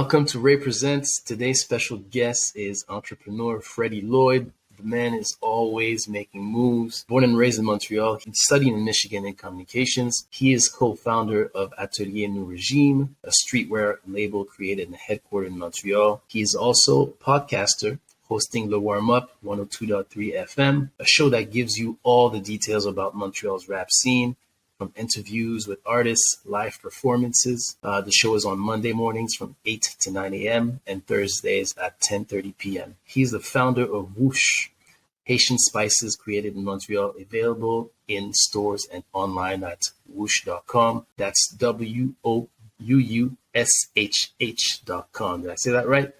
Welcome to Ray Presents. Today's special guest is Entrepreneur Freddy Lloyd. The man is always making moves. Born and raised in Montreal, he studied in Michigan in communications. He is co-founder of Atelier New Regime, a streetwear label created and headquartered in Montreal. He is also a podcaster, hosting the Warmup 102.3 FM, a show that gives you all the details about Montreal's rap scene, from interviews with artists, live performances. The show is on Monday mornings from 8 to 9 a.m. and Thursdays at 10:30 p.m. He's the founder of Wouushh, Haitian spices created in Montreal, available in stores and online at wouushh.com. That's WOUUSHH.com. Did I say that right?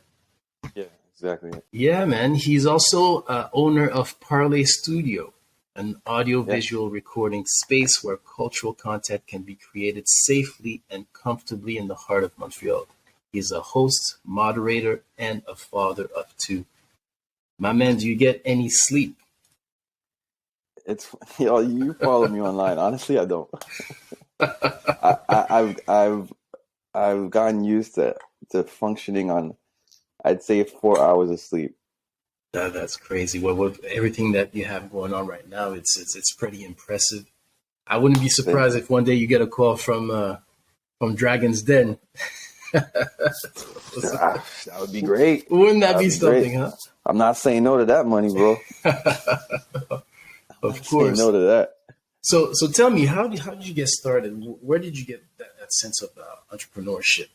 Yeah, exactly. Yeah, man. He's also owner of Parlay Studio, an audio-visual recording space where cultural content can be created safely and comfortably in the heart of Montreal. He's a host, moderator, and a father of two. My man, do you get any sleep? You follow me online. Honestly, I don't. I've gotten used to functioning on, I'd say, 4 hours of sleep. That's crazy. Well, with everything that you have going on right now, it's pretty impressive. I wouldn't be surprised if one day you get a call from Dragon's Den. That would be great. Wouldn't that be something, huh? I'm not saying no to that money, bro. Of course. No to that. So tell me, how did you get started? Where did you get that sense of entrepreneurship?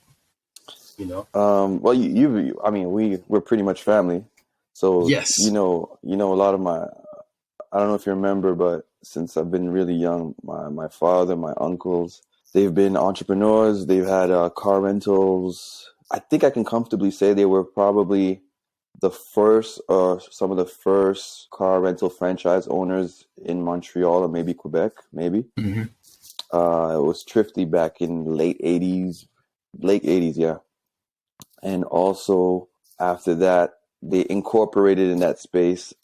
You know. Well, we're pretty much family. So yes, you know a lot of I don't know if you remember, but since I've been really young, my father, my uncles, they've been entrepreneurs. They've had car rentals. I think I can comfortably say they were probably some of the first car rental franchise owners in Montreal or maybe Quebec, maybe. Mm-hmm. It was Thrifty back in late 80s, yeah. And also after that, they incorporated in that space.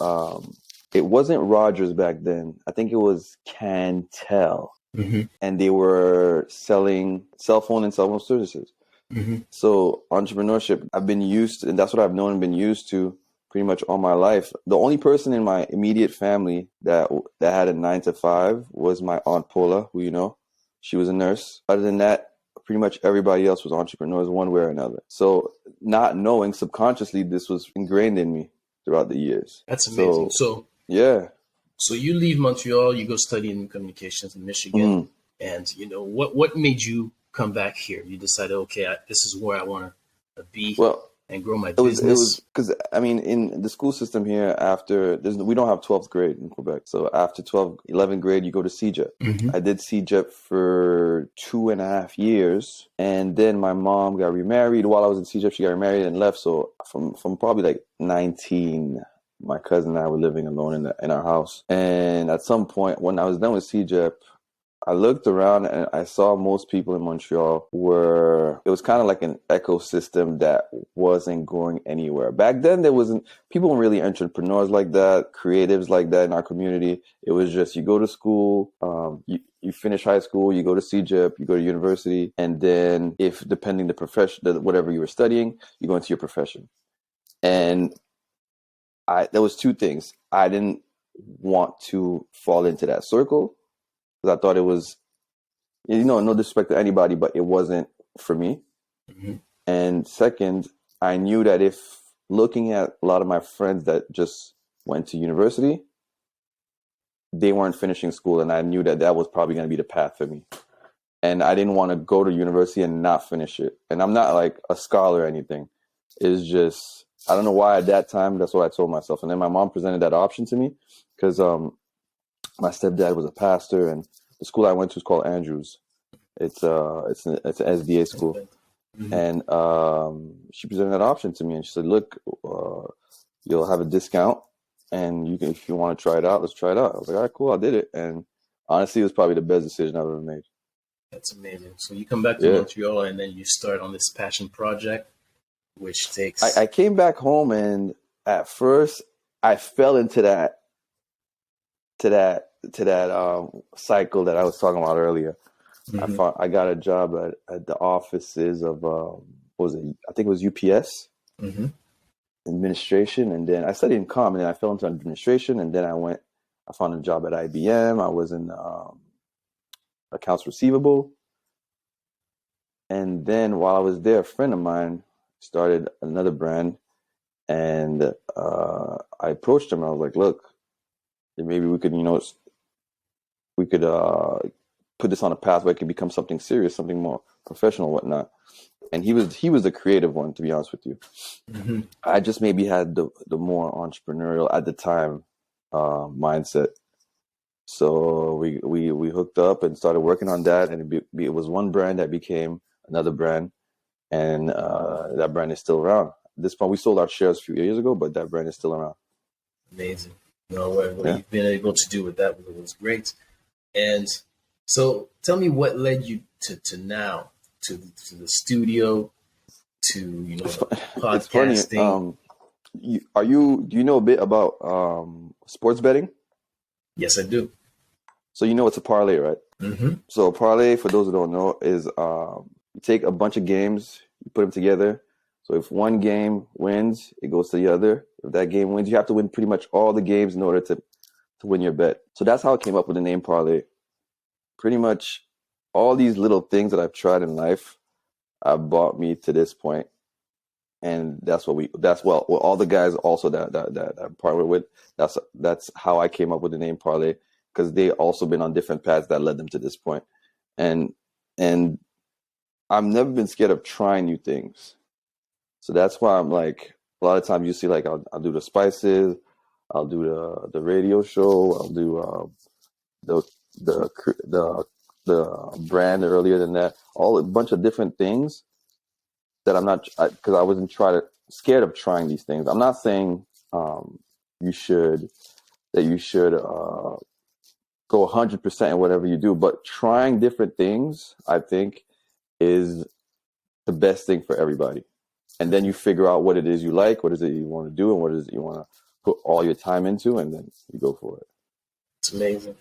It wasn't Rogers back then. I think it was Cantel. Mm-hmm. And they were selling cell phone and cell phone services. Mm-hmm. So entrepreneurship, I've been used to, and that's what I've known and been used to pretty much all my life. The only person in my immediate family that had a 9 to 5 was my Aunt Paula, who you know. She was a nurse. Other than that, pretty much everybody else was entrepreneurs one way or another. So not knowing, subconsciously, this was ingrained in me throughout the years. That's amazing. So yeah. So you leave Montreal, you go study in communications in Michigan, and what made you come back here? You decided, okay, this is where I want to be and grow my business. It was because in the school system here, we don't have 12th grade in Quebec, so after 11th grade, you go to CEGEP. Mm-hmm. I did CEGEP for 2.5 years, and then my mom got remarried. While I was in CEGEP, she got remarried and left. So from probably like 19. My cousin and I were living alone in our house. And at some point, when I was done with CEGEP, I looked around and I saw most people in Montreal it was kind of like an ecosystem that wasn't going anywhere. Back then, people weren't really entrepreneurs like that, creatives like that in our community. It was just, you go to school, you finish high school, you go to CEGEP, you go to university, and then depending the profession, whatever you were studying, you go into your profession. And there was two things. I didn't want to fall into that circle because I thought it was, no disrespect to anybody, but it wasn't for me. Mm-hmm. And second, I knew that if looking at a lot of my friends that just went to university, they weren't finishing school, and I knew that was probably going to be the path for me. And I didn't want to go to university and not finish it. And I'm not like a scholar or anything. It's just, I don't know why at that time, that's what I told myself. And then my mom presented that option to me because my stepdad was a pastor, and the school I went to is called Andrews. It's an SDA school. Mm-hmm. And she presented that option to me, and she said, look, you'll have a discount, and if you want to try it out, let's try it out. I was like, all right, cool, I did it. And honestly, it was probably the best decision I've ever made. That's amazing. So you come back to Montreal, and then you start on this passion project, which takes... I came back home, and at first I fell into that cycle that I was talking about earlier. Mm-hmm. I got a job at the offices of what was it? I think it was UPS administration, and then I studied in comm, and then I fell into administration, and then I found a job at IBM. I was in accounts receivable, and then while I was there, a friend of mine started another brand, and I approached him. I was like, "Look, maybe we could, put this on a path where it could become something serious, something more professional, whatnot." And he was the creative one, to be honest with you. I just maybe had the more entrepreneurial at the time mindset. So we hooked up and started working on that, and it was one brand that became another brand, and that brand is still around. At this point, we sold our shares a few years ago, but that brand is still around. Amazing. What you've been able to do with that was great. And so tell me what led you to now, to the studio, to podcasting. It's funny. Do you know a bit about sports betting? Yes, I do. So it's a parlay, right? So a parlay, for those who don't know, is you take a bunch of games, you put them together. So if one game wins, it goes to the other. If that game wins, you have to win pretty much all the games in order to win your bet. So that's how I came up with the name parlay. Pretty much all these little things that I've tried in life have brought me to this point. And that's all the guys also that I partnered with. That's how I came up with the name parlay, because they also been on different paths that led them to this point. And I've never been scared of trying new things. So that's why I'm like, a lot of times you see, like, I'll do the spices, I'll do the radio show, I'll do the brand earlier than that, a bunch of different things that I'm not, because I wasn't scared of trying these things. I'm not saying you should go 100% in whatever you do, but trying different things, I think, is the best thing for everybody. And then you figure out what it is you like, what is it you want to do, and what is it you want to put all your time into, and then you go for it. It's amazing.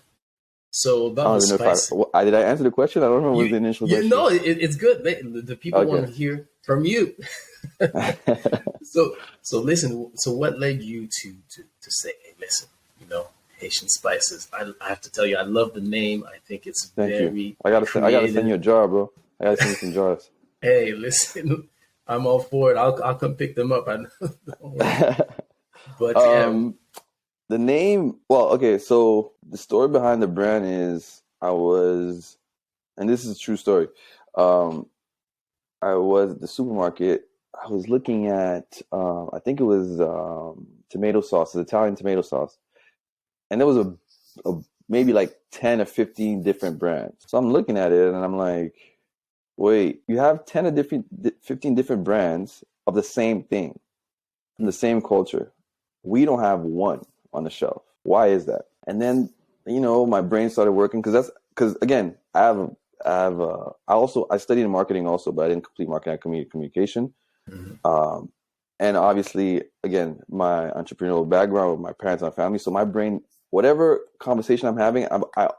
So about the spice, did I answer the question? I don't remember what the initial question. No, it's good. The people want to hear from you. So listen. So what led you to say, "Hey, listen, Haitian Spices"? I have to tell you, I love the name. I think it's very. I gotta send you a jar, bro. I gotta send you some jars. Hey, listen, I'm all for it. I'll come pick them up. I know. But the name, well, okay, so the story behind the brand is and this is a true story. I was at the supermarket. I was looking at, I think it was tomato sauce, Italian tomato sauce. And there was a maybe like 10 or 15 different brands. So I'm looking at it and I'm like, wait, you have 10 or 15 different brands of the same thing, from the same culture. We don't have one on the shelf. Why is that? And then, my brain started working, because again, I studied in marketing also, but I didn't complete marketing. I communication. And obviously, again, my entrepreneurial background with my parents and my family. So my brain, whatever conversation I'm having, a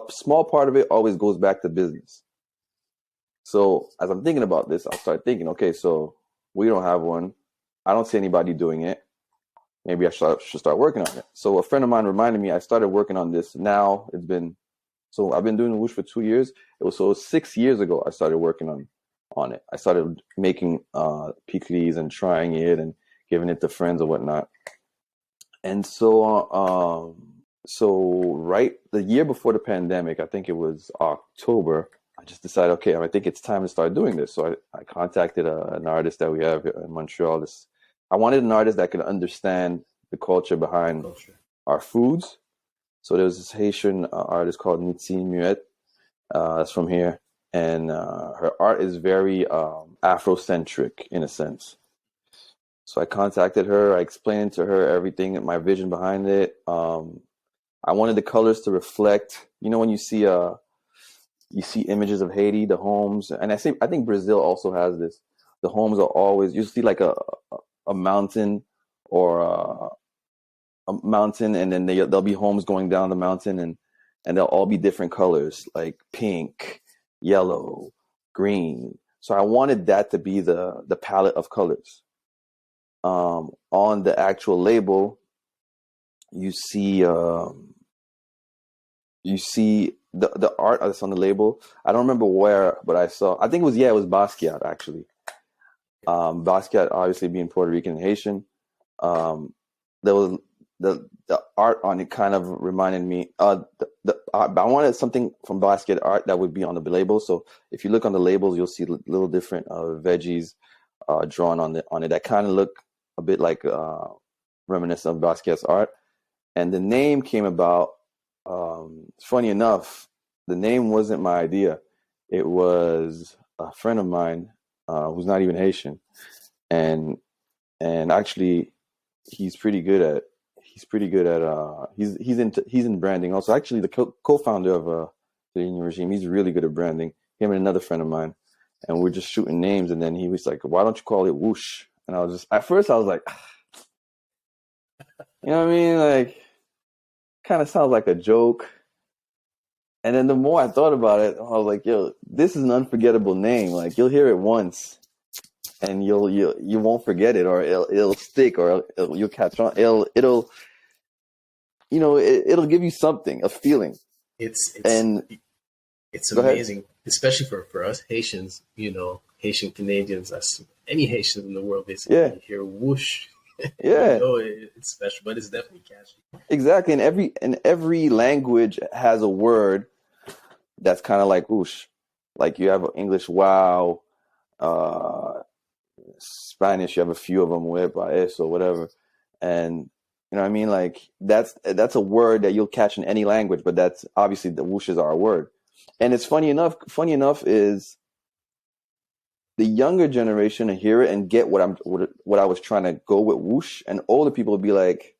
small part of it always goes back to business. So as I'm thinking about this, I'll start thinking, okay, so we don't have one. I don't see anybody doing it. Maybe I should start working on it. So a friend of mine reminded me, I started working on this. Now I've been doing Wouushh for 2 years. It was 6 years ago I started working on it. I started making pickles and trying it and giving it to friends or whatnot. And so right the year before the pandemic, I think it was October, I just decided, okay, I think it's time to start doing this. So I contacted an artist that we have in Montreal. I wanted an artist that could understand the culture behind our foods. So there was this Haitian artist called Nitsi Muet, that's from here. And her art is very Afrocentric in a sense. So I contacted her. I explained to her everything, my vision behind it. I wanted the colors to reflect, when you see images of Haiti, the homes, and I think Brazil also has this. The homes are always, you see like a mountain or a mountain, and then there'll be homes going down the mountain, and they'll all be different colors, like pink, yellow, green, So I wanted that to be the palette of colors. On the actual label, you see the art that's on the label. I don't remember where, but I saw. I think it was Basquiat actually. Basquiat, obviously being Puerto Rican and Haitian. There was the art on it kind of reminded me. I wanted something from Basquiat art that would be on the label. So if you look on the labels, you'll see little different veggies drawn on it that kind of look a bit like reminiscent of Basquiat's art. And the name came about. Funny enough, the name wasn't my idea. It was a friend of mine who's not even Haitian, and actually he's in branding also. Actually, the co-founder of the Union Regime, he's really good at branding. Him and another friend of mine, and we're just shooting names. And then he was like, "Why don't you call it Wouushh?" And I was just at first I was like, you know what I mean, like kind of sounds like a joke. And then the more I thought about it, I was like, "Yo, this is an unforgettable name. Like you'll hear it once, and you won't forget it, or it'll stick, or you'll catch on. It'll it'll give you something, a feeling." It's And it's go ahead. amazing, especially for us Haitians. Haitian Canadians, any Haitians in the world, basically. Yeah, You hear whoosh, yeah, it's special, but it's definitely catchy. exactly. And every language has a word that's kind of like whoosh. Like you have English, wow. Spanish, you have a few of them, huepa, eso, whatever. And you know what I mean? Like that's a word that you'll catch in any language, but that's obviously the whoosh is our word. And it's funny enough is the younger generation to hear it and get what I was trying to go with whoosh, and older people would be like,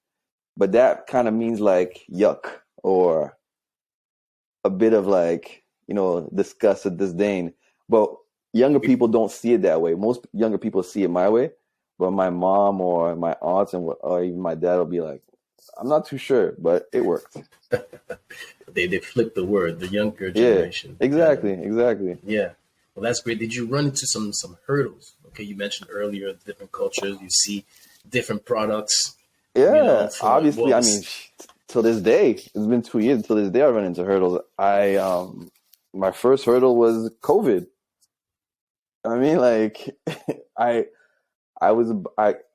but that kind of means like yuck, or a bit of like, disgust or disdain. But younger people don't see it that way. Most younger people see it my way, but my mom or my aunts or even my dad will be like, I'm not too sure, but it worked. They flip the word, the younger Yeah, generation. exactly. Yeah. Well, that's great. Did you run into some hurdles? Okay, you mentioned earlier different cultures. You see different products. Yeah, For obviously. I mean, till this day, it's been 2 years. Until this day, I run into hurdles. My first hurdle was COVID. I mean, like, I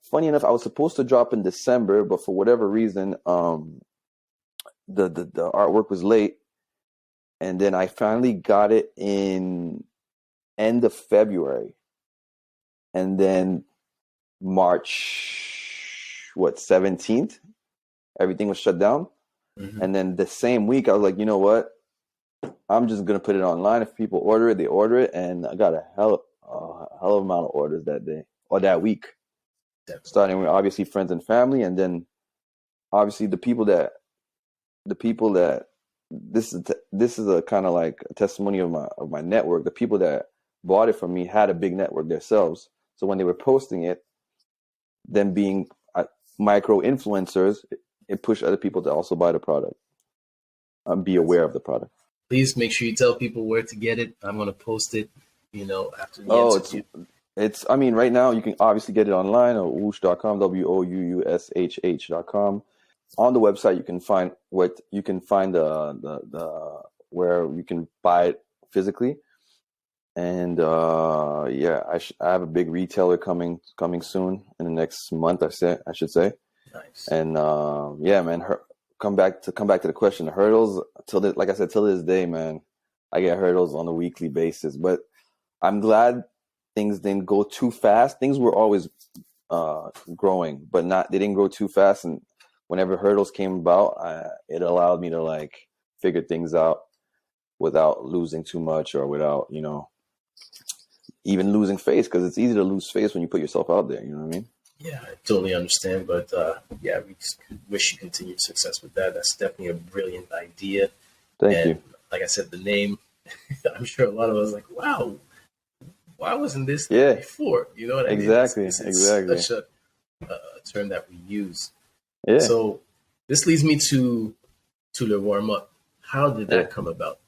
funny enough, I was supposed to drop in December, but for whatever reason, the artwork was late, and then I finally got it in end of February, and then March, 17th, everything was shut down. Mhm. And then the same week, I was like, you know what? I'm just gonna put it online. If people order it, they order it, and I got a hell of amount of orders that day or that week. Definitely. Starting with obviously friends and family, and then obviously the people that this is a kind of like a testimony of my network. The people that bought it from me had a big network themselves, so when they were posting it, them being micro influencers, it pushed other people to also buy the product and be aware of the product. Please make sure you tell people where to get it. I'm going to post it, after the interview. I mean, right now you can obviously get it online at wouushh.com, WOUUSHH.com. On the website, you can find the where you can buy it physically. And yeah, I have a big retailer coming soon in the next month. I should say. Nice. And yeah, man, come back to the question. The hurdles like I said, till this day, man, I get hurdles on a weekly basis. But I'm glad things didn't go too fast. Things were always growing, but they didn't grow too fast. And whenever hurdles came about, it allowed me to like figure things out without losing too much, or without even losing face, because it's easy to lose face when you put yourself out there. You know what I mean? Yeah, I totally understand. But yeah, we just wish you continued success with that. That's definitely a brilliant idea. Thank you. Like I said, the name, I'm sure a lot of us like, wow, why wasn't this before? You know what I mean? Exactly. It's such a term that we use. Yeah. So this leads me to the warm up. How did that come about?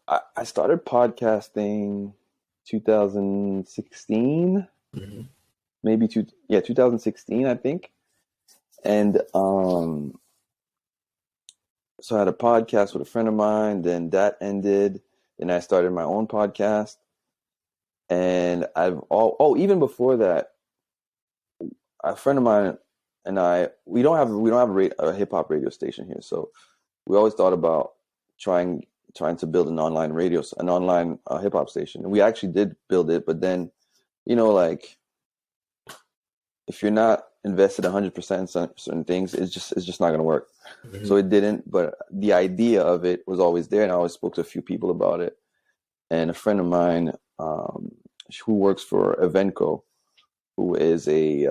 I started podcasting 2016, Mm-hmm. maybe 2016, I think. And so I had a podcast with a friend of mine, then that ended, then I started my own podcast. And even before that, a friend of mine and we don't have a hip hop radio station here, so we always thought about trying to build an online hip hop station. And we actually did build it, but then, like, if you're not invested 100% in certain things, it's just not going to work. Mm-hmm. So it didn't, but the idea of it was always there, and I always spoke to a few people about it. And a friend of mine, who works for Evenco, who is an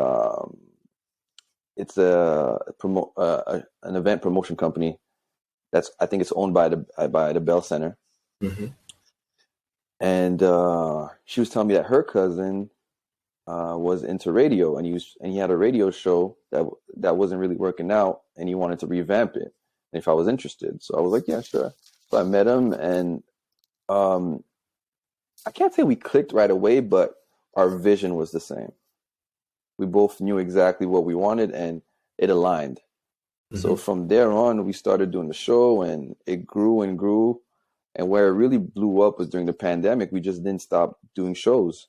event promotion company. I think it's owned by the Bell Center. Mm-hmm. And she was telling me that her cousin was into radio, and he had a radio show that wasn't really working out, and he wanted to revamp it. And if I was interested, so I was like, yeah, sure. So I met him, and I can't say we clicked right away, but our vision was the same. We both knew exactly what we wanted, and it aligned. Mm-hmm. So from there on, we started doing the show, and it grew and grew. And where it really blew up was during the pandemic. We just didn't stop doing shows.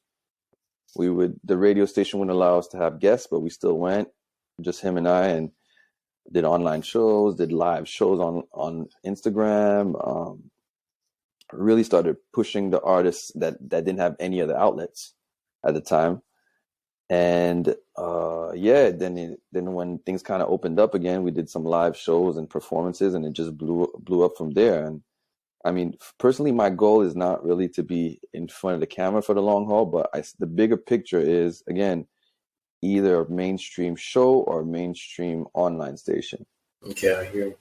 The radio station wouldn't allow us to have guests, but we still went, just him and I, and did online shows, did live shows on Instagram. Really started pushing the artists that didn't have any other outlets at the time. And then when things kind of opened up again, we did some live shows and performances, and it just blew up from there. And I mean, personally, my goal is not really to be in front of the camera for the long haul, but the bigger picture is, again, either a mainstream show or a mainstream online station. Okay, I hear.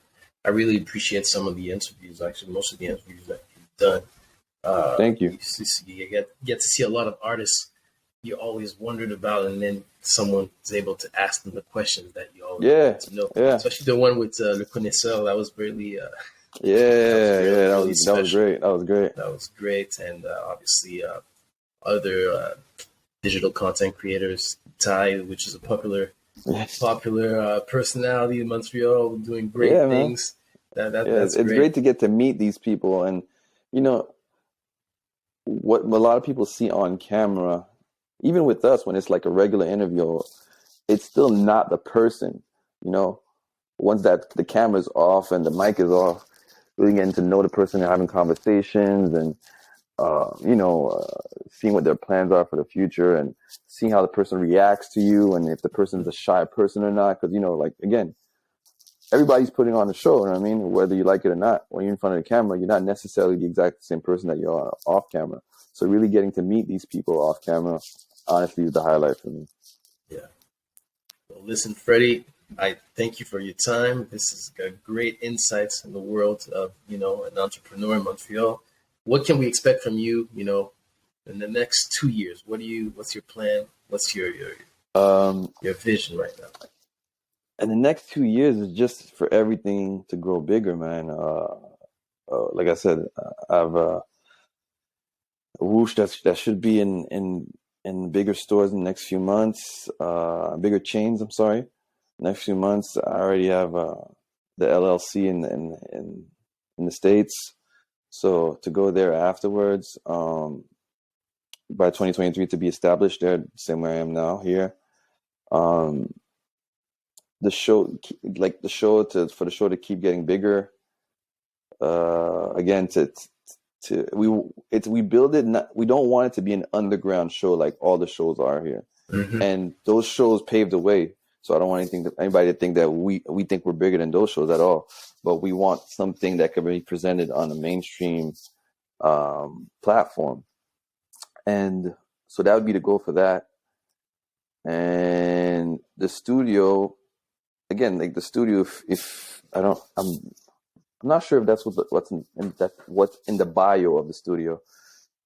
I really appreciate some of the interviews. Actually, most of the interviews that you've done. Thank you. You get to see a lot of artists you always wondered about, and then someone is able to ask them the questions that you always wanted to know. Yeah. Especially the one with Le Connaisseur. That was really. That was great. That was great, and obviously other digital content creators. Ty, which is a popular personality in Montreal, doing great things. That's it's great to get to meet these people, and what a lot of people see on camera, even with us, when it's like a regular interview, it's still not the person. Once that the camera's off and the mic is off, really getting to know the person and having conversations, and seeing what their plans are for the future, and seeing how the person reacts to you, and if the person is a shy person or not. Because again, everybody's putting on a show. You know what I mean? Whether you like it or not, when you're in front of the camera, you're not necessarily the exact same person that you are off camera. So really getting to meet these people off camera, honestly, is the highlight for me. Yeah. Well, listen, Freddie, I thank you for your time. This is great insights in the world of, an entrepreneur in Montreal. What can we expect from you, in the next 2 years? What's your plan? What's your vision right now? And the next 2 years is just for everything to grow bigger, man. Like I said, I've Wouushh that should be in bigger stores in the next few months, bigger chains. I'm sorry, next few months. I already have the LLC in the States, so to go there afterwards, by 2023 to be established there, same way I am now here. For the show to keep getting bigger. Again, we build it. We don't want it to be an underground show like all the shows are here, mm-hmm. and those shows paved the way. So I don't want anybody to think that we think we're bigger than those shows at all. But we want something that can be presented on a mainstream platform, and so that would be the goal for that. And the studio, again, like the studio, I'm not sure if that's what's in the bio of the studio,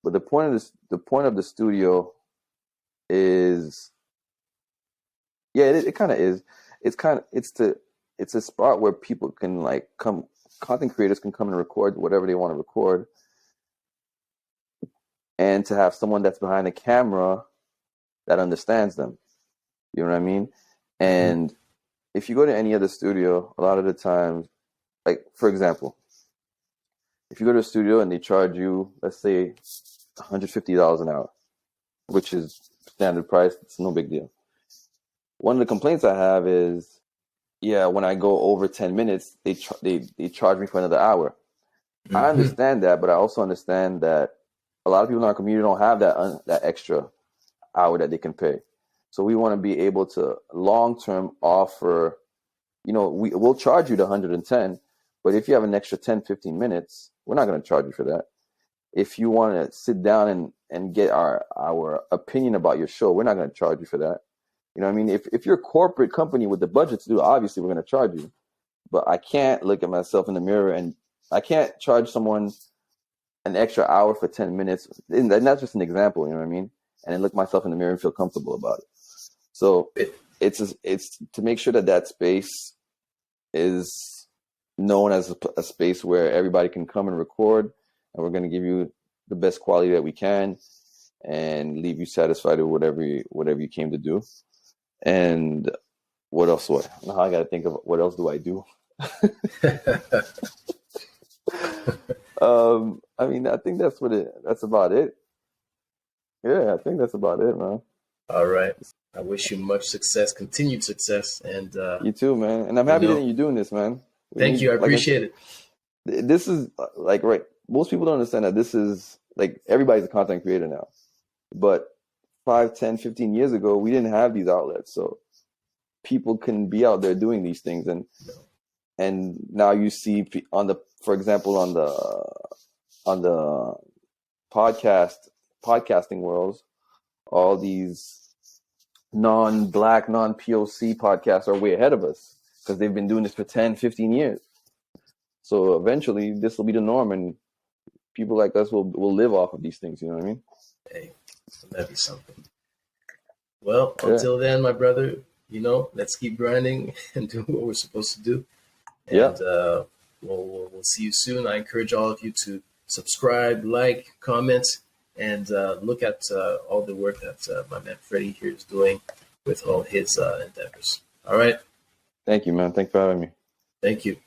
but the point of the studio is, it kind of is. It's a spot where people can content creators can come and record whatever they want to record, and to have someone that's behind the camera that understands them. You know what I mean? And if you go to any other studio, a lot of the times, like for example, if you go to a studio and they charge you, let's say, $150 an hour, which is standard price, it's no big deal. One of the complaints I have is, yeah, when I go over 10 minutes, they charge me for another hour. I understand that, but I also understand that a lot of people in our community don't have that extra hour that they can pay. So we want to be able to long-term offer, we'll charge you the 110, but if you have an extra 10, 15 minutes, we're not going to charge you for that. If you want to sit down and get our opinion about your show, we're not going to charge you for that. You know what I mean? If you're a corporate company with the budget to do it, obviously we're going to charge you. But I can't look at myself in the mirror and I can't charge someone an extra hour for 10 minutes. And that's just an example, you know what I mean? And then look myself in the mirror and feel comfortable about it. So it's to make sure that space is known as a space where everybody can come and record, and we're going to give you the best quality that we can and leave you satisfied with whatever you came to do. And what else? Now I got to think of what else do I do? I mean, I think that's about it. Yeah, I think that's about it, man. All right. I wish you much success, continued success, and you too, man. And I'm happy that you're doing this, man. Thank you. I appreciate it. This is right. Most people don't understand that this is everybody's a content creator now. But 5, 10, 15 years ago, we didn't have these outlets. So people can be out there doing these things. And now you see for example, on the podcasting worlds, all these non-Black, non-POC podcasts are way ahead of us because they've been doing this for 10, 15 years. So eventually this will be the norm and people like us will live off of these things. You know what I mean? Hey, that'd be something. Well, until then, my brother, let's keep grinding and do what we're supposed to do. And we'll see you soon. I encourage all of you to subscribe, like, comment, and look at all the work that my man Freddy here is doing with all his endeavors. All right. Thank you, man. Thanks for having me. Thank you.